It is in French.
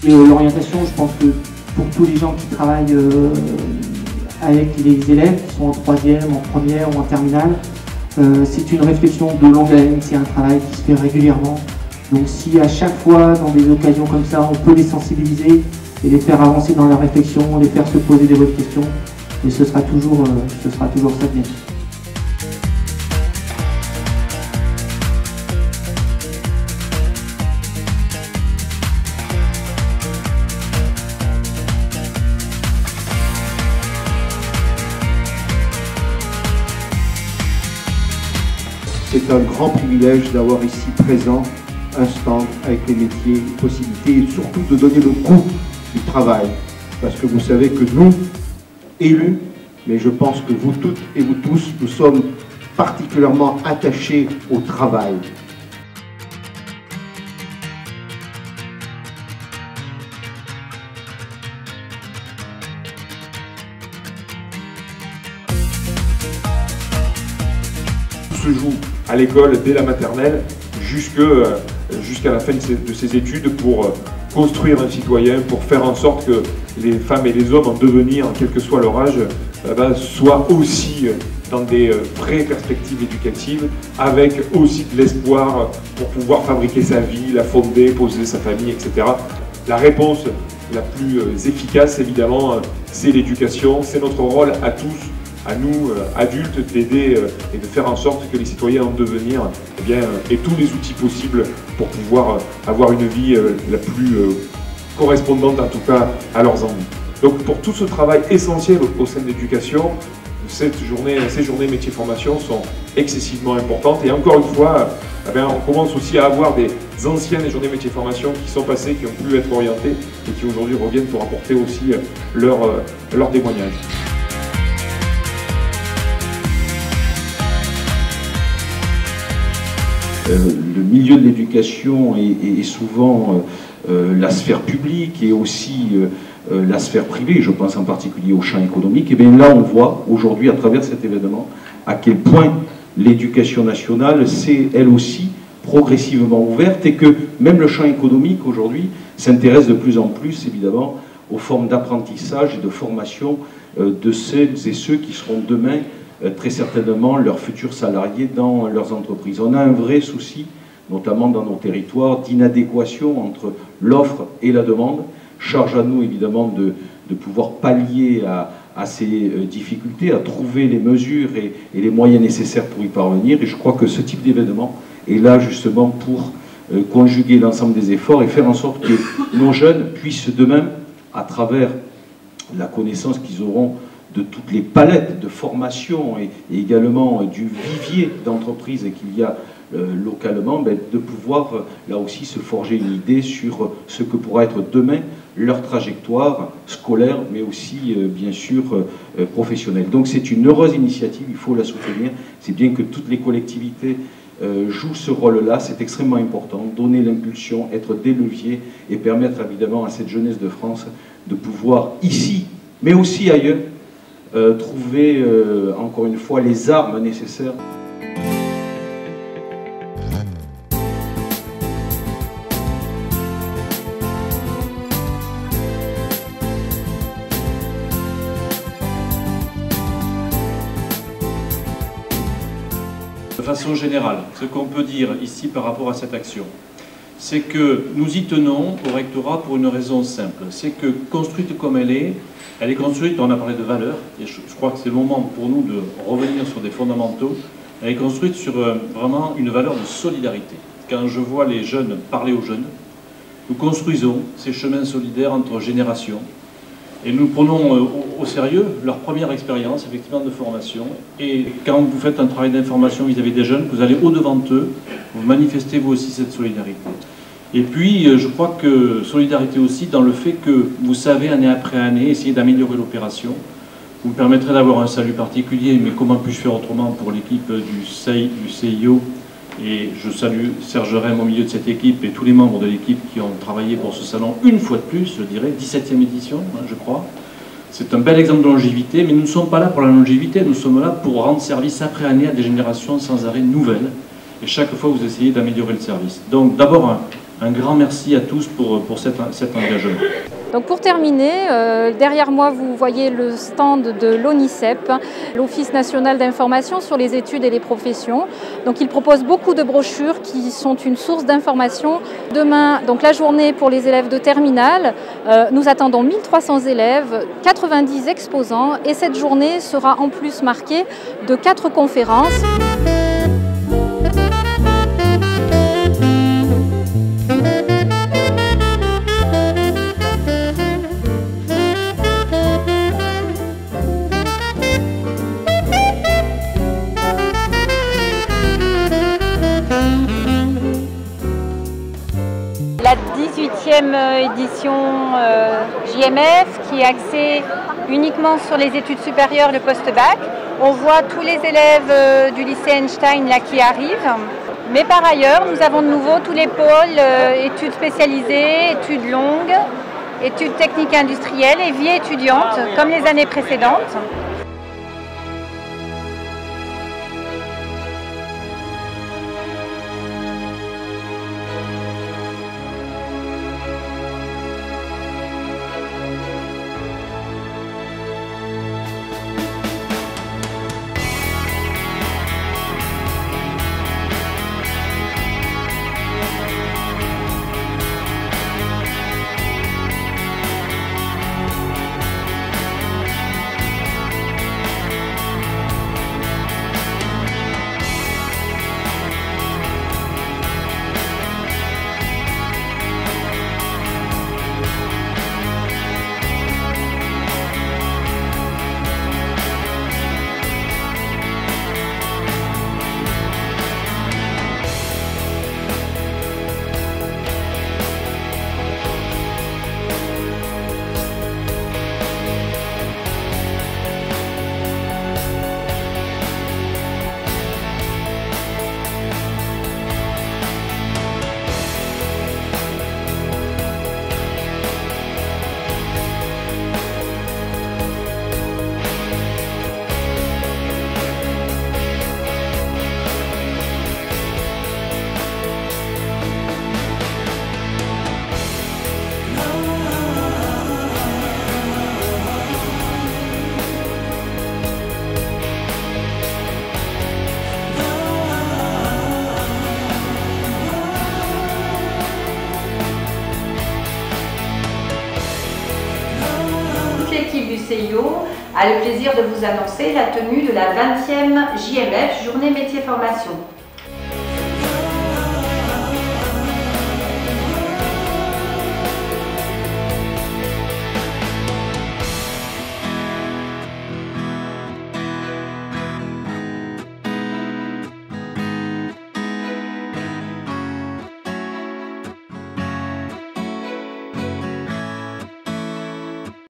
Et l'orientation, je pense que pour tous les gens qui travaillent avec les élèves qui sont en troisième, en première ou en terminale, c'est une réflexion de longue haleine, c'est un travail qui se fait régulièrement. Donc si à chaque fois, dans des occasions comme ça, on peut les sensibiliser et les faire avancer dans leur réflexion, les faire se poser des bonnes questions, et ce sera toujours ça de bien. C'est un grand privilège d'avoir ici présent un stand avec les métiers, les possibilités et surtout de donner le goût du travail. Parce que vous savez que nous, élus, mais je pense que vous toutes et vous tous, nous sommes particulièrement attachés au travail. Se joue à l'école dès la maternelle jusqu'à la fin de ses études pour construire un citoyen, pour faire en sorte que les femmes et les hommes en devenir, quel que soit leur âge, soient aussi dans des vraies perspectives éducatives, avec aussi de l'espoir pour pouvoir fabriquer sa vie, la fonder, poser sa famille, etc. La réponse la plus efficace, évidemment, c'est l'éducation, c'est notre rôle à tous, à nous, adultes, d'aider et de faire en sorte que les citoyens en devenir aient tous les outils possibles pour pouvoir avoir une vie la plus correspondante, en tout cas, à leurs envies. Donc pour tout ce travail essentiel au sein de l'éducation, ces journées métiers formation sont excessivement importantes. Et encore une fois, on commence aussi à avoir des anciennes journées métiers formation qui sont passées, qui ont pu être orientées et qui aujourd'hui reviennent pour apporter aussi leur témoignage. Le milieu de l'éducation est souvent la sphère publique et aussi la sphère privée, je pense en particulier au champ économique. Et bien là, on voit aujourd'hui à travers cet événement à quel point l'éducation nationale s'est elle aussi progressivement ouverte et que même le champ économique aujourd'hui s'intéresse de plus en plus évidemment aux formes d'apprentissage et de formation de celles et ceux qui seront demain très certainement leurs futurs salariés dans leurs entreprises. On a un vrai souci, notamment dans nos territoires, d'inadéquation entre l'offre et la demande. Charge à nous évidemment de pouvoir pallier à ces difficultés, à trouver les mesures et les moyens nécessaires pour y parvenir. Et je crois que ce type d'événement est là justement pour conjuguer l'ensemble des efforts et faire en sorte que nos jeunes puissent demain, à travers la connaissance qu'ils auront de toutes les palettes de formation et également du vivier d'entreprises qu'il y a localement, de pouvoir là aussi se forger une idée sur ce que pourra être demain leur trajectoire scolaire, mais aussi bien sûr professionnelle. Donc c'est une heureuse initiative, il faut la soutenir. C'est bien que toutes les collectivités jouent ce rôle-là, c'est extrêmement important, donner l'impulsion, être des leviers et permettre évidemment à cette jeunesse de France de pouvoir ici, mais aussi ailleurs, trouver encore une fois les armes nécessaires. De façon générale, ce qu'on peut dire ici par rapport à cette action, c'est que nous y tenons au rectorat pour une raison simple, c'est que construite comme elle est construite, on a parlé de valeurs, et je crois que c'est le moment pour nous de revenir sur des fondamentaux, elle est construite sur vraiment une valeur de solidarité. Quand je vois les jeunes parler aux jeunes, nous construisons ces chemins solidaires entre générations, et nous prenons au sérieux leur première expérience effectivement de formation. Et quand vous faites un travail d'information vis-à-vis des jeunes, vous allez au-devant d'eux, vous manifestez vous aussi cette solidarité. Et puis je crois que solidarité aussi dans le fait que vous savez année après année essayer d'améliorer l'opération. Vous me permettrez d'avoir un salut particulier, mais comment puis-je faire autrement pour l'équipe du CIO. Et je salue Serge Rem au milieu de cette équipe et tous les membres de l'équipe qui ont travaillé pour ce salon une fois de plus, je dirais, 17e édition, je crois. C'est un bel exemple de longévité, mais nous ne sommes pas là pour la longévité, nous sommes là pour rendre service après année à des générations sans arrêt nouvelles. Et chaque fois, vous essayez d'améliorer le service. Donc d'abord, Un grand merci à tous pour cet engagement. Donc pour terminer, derrière moi vous voyez le stand de l'ONICEP, l'Office national d'information sur les études et les professions. Donc il propose beaucoup de brochures qui sont une source d'information. Demain, donc la journée pour les élèves de terminale, nous attendons 1300 élèves, 90 exposants et cette journée sera en plus marquée de 4 conférences. La 18e édition JMF qui est axée uniquement sur les études supérieures, le post-bac. On voit tous les élèves du lycée Einstein là, qui arrivent. Mais par ailleurs, nous avons de nouveau tous les pôles études spécialisées, études longues, études techniques industrielles et vie étudiante comme les années précédentes. L'équipe du CIO a le plaisir de vous annoncer la tenue de la 20e JMF, Journée Métier Formation.